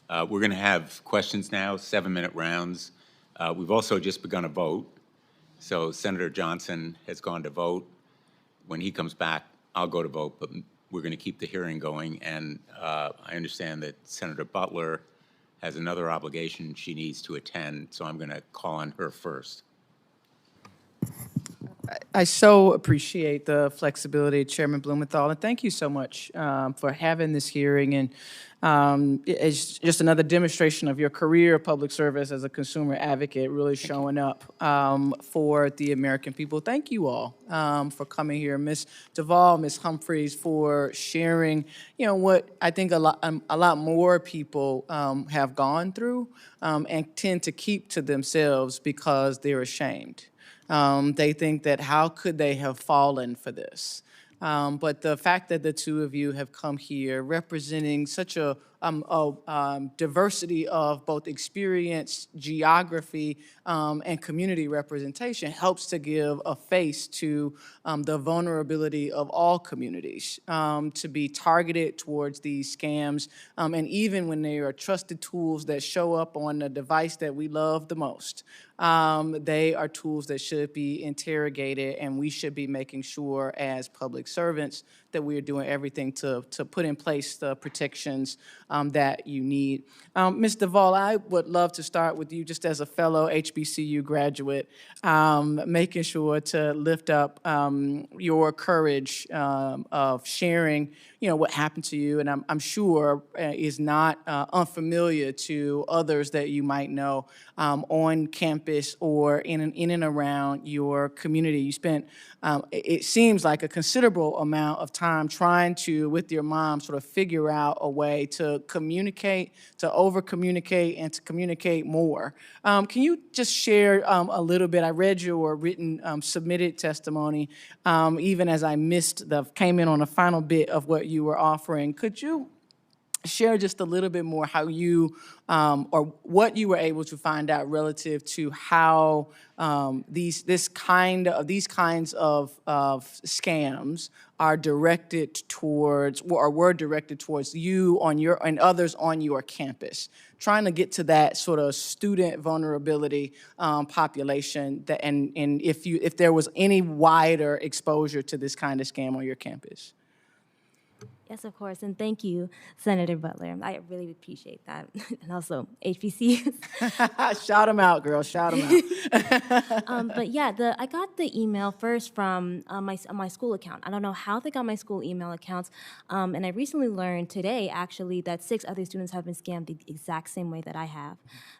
We're going to have questions now, 7-minute rounds. We've also just begun a vote. So Senator Johnson has gone to vote. When he comes back, I'll go to vote, but we're going to keep the hearing going. And I understand that Senator Butler has another obligation she needs to attend, so I'm going to call on her first. I so appreciate the flexibility, Chairman Blumenthal, and thank you so much for having this hearing. And it's just another demonstration of your career of public service as a consumer advocate, really showing up for the American people. Thank you all for coming here. Ms. Duvall, Ms. Humphreys, for sharing, what I think a lot more people have gone through and tend to keep to themselves because they're ashamed. They think that how could they have fallen for this? But the fact that the two of you have come here representing such a diversity of both experience, geography, and community representation helps to give a face to the vulnerability of all communities to be targeted towards these scams. And even when they are trusted tools that show up on the device that we love the most, they are tools that should be interrogated, and we should be making sure as public servants that we are doing everything to put in place the protections that you need. Ms. Duvall, I would love to start with you just as a fellow HBCU graduate, making sure to lift up your courage of sharing, what happened to you, and I'm sure is not unfamiliar to others that you might know on campus or in and around your community. You spent, it seems like, a considerable amount of time trying to, with your mom, sort of figure out a way to communicate, to over-communicate, and to communicate more. Can you just share a little bit? I read your written submitted testimony, even as I came in on the final bit of what you were offering. Could you share just a little bit more how you, or what you were able to find out relative to how these kinds of scams are directed towards, or were directed towards you and others on your campus, trying to get to that sort of student vulnerability population, and if there was any wider exposure to this kind of scam on your campus? Yes, of course, and thank you, Senator Butler. I really appreciate that, and also HBCUs. Shout them out, girl. Shout them out. But yeah, I got the email first from my school account. I don't know how they got my school email accounts, and I recently learned today, actually, that 6 other students have been scammed the exact same way that I have.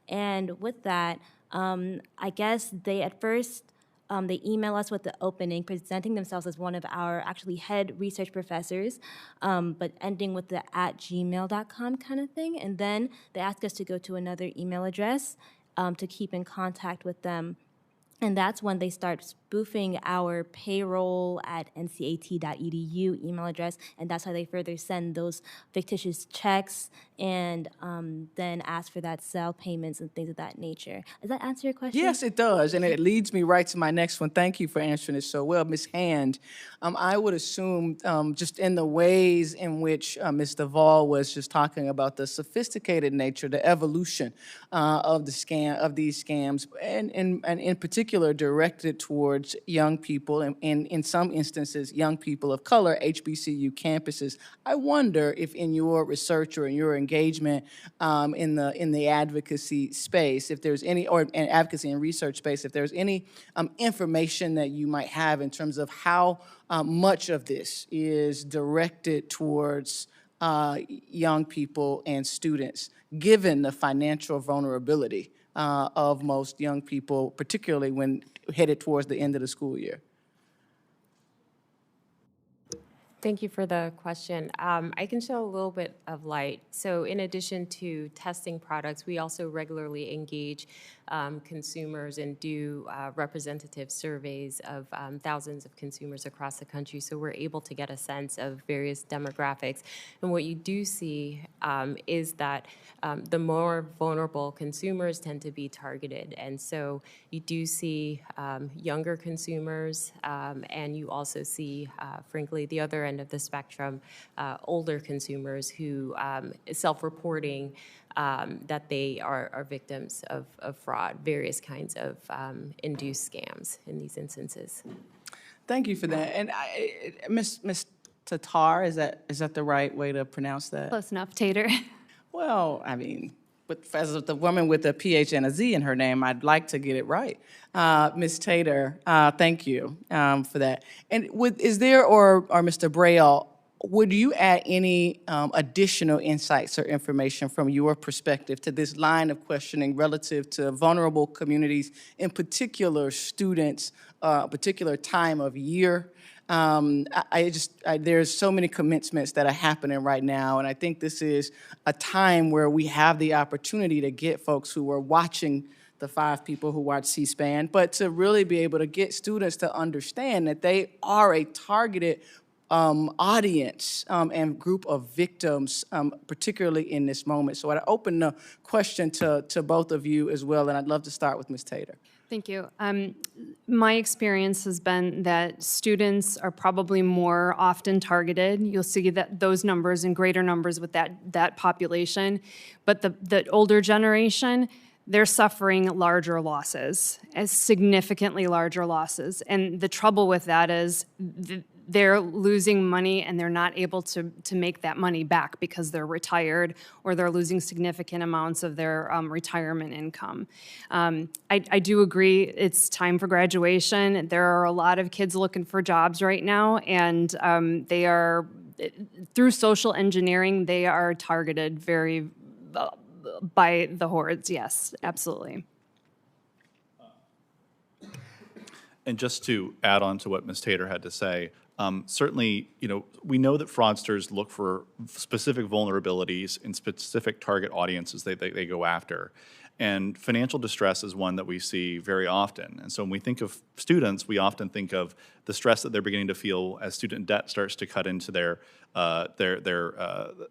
And with that, I guess they at first, they email us with the opening, presenting themselves as one of our actually head research professors, but ending with the @gmail.com kind of thing. And then they ask us to go to another email address to keep in contact with them. And that's when they start spoofing our payroll@ncat.edu email address, and that's how they further send those fictitious checks and then ask for that cell payments and things of that nature. Does that answer your question? Yes, it does, and it leads me right to my next one. Thank you for answering it so well. Ms. Hand, I would assume just in the ways in which Ms. Duvall was just talking about the sophisticated nature, the evolution of these scams, and in particular directed towards young people, and in some instances, young people of color, HBCU campuses. I wonder if in your research or in your engagement in the advocacy space, if there's any, or in advocacy and research space, if there's any information that you might have in terms of how much of this is directed towards young people and students, given the financial vulnerability of most young people, particularly when headed towards the end of the school year. Thank you for the question. I can shed a little bit of light. So in addition to testing products, we also regularly engage consumers and do representative surveys of thousands of consumers across the country. So we're able to get a sense of various demographics. And what you do see is that the more vulnerable consumers tend to be targeted. And so you do see younger consumers, and you also see, frankly, the other end of the spectrum, older consumers who self-reporting that they are victims of fraud, various kinds of induced scams in these instances. Thank you for that. And Ms. Tatar, is that the right way to pronounce that? Close enough, Tater. Well, I mean, as the woman with a PH and a Z in her name, I'd like to get it right. Ms. Tater, thank you for that. And is there, or Mr. Braille, would you add any additional insights or information from your perspective to this line of questioning relative to vulnerable communities, in particular students, particular time of year? There's so many commencements that are happening right now, and I think this is a time where we have the opportunity to get folks who are watching the 5 people who watch C-SPAN, but to really be able to get students to understand that they are a targeted audience and group of victims, particularly in this moment. So I'd open the question to both of you as well, and I'd love to start with Ms. Tater. Thank you. My experience has been that students are probably more often targeted. You'll see that those numbers in greater numbers with that population. But the older generation, they're suffering larger losses, as significantly larger losses. And the trouble with that is they're losing money and they're not able to make that money back because they're retired or they're losing significant amounts of their retirement income. I do agree it's time for graduation. There are a lot of kids looking for jobs right now, and they are, through social engineering, they are targeted very by the hordes. Yes, absolutely. And just to add on to what Ms. Tater had to say, certainly, we know that fraudsters look for specific vulnerabilities in specific target audiences they go after. And financial distress is one that we see very often. And so when we think of students, we often think of the stress that they're beginning to feel as student debt starts to cut into their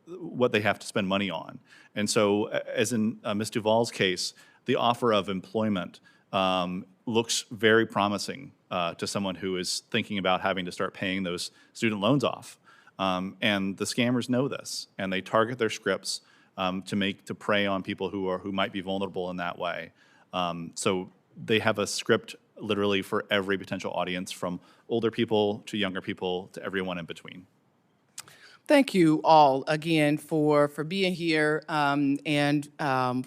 what they have to spend money on. And so, as in Ms. Duvall's case, the offer of employment looks very promising to someone who is thinking about having to start paying those student loans off. And the scammers know this, and they target their scripts to prey on people who might be vulnerable in that way. So they have a script literally for every potential audience, from older people to younger people to everyone in between. Thank you all again for being here and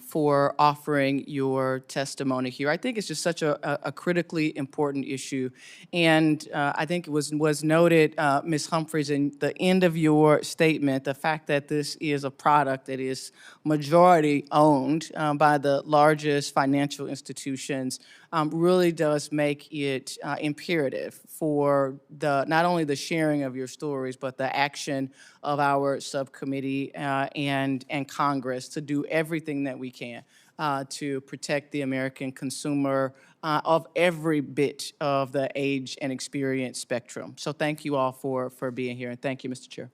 for offering your testimony here. I think it's just such a critically important issue. And I think it was noted, Ms. Humphreys, in the end of your statement, the fact that this is a product that is majority owned by the largest financial institutions really does make it imperative for not only the sharing of your stories, but the action of our subcommittee and Congress to do everything that we can to protect the American consumer of every bit of the age and experience spectrum. So thank you all for being here, and thank you, Mr. Chair.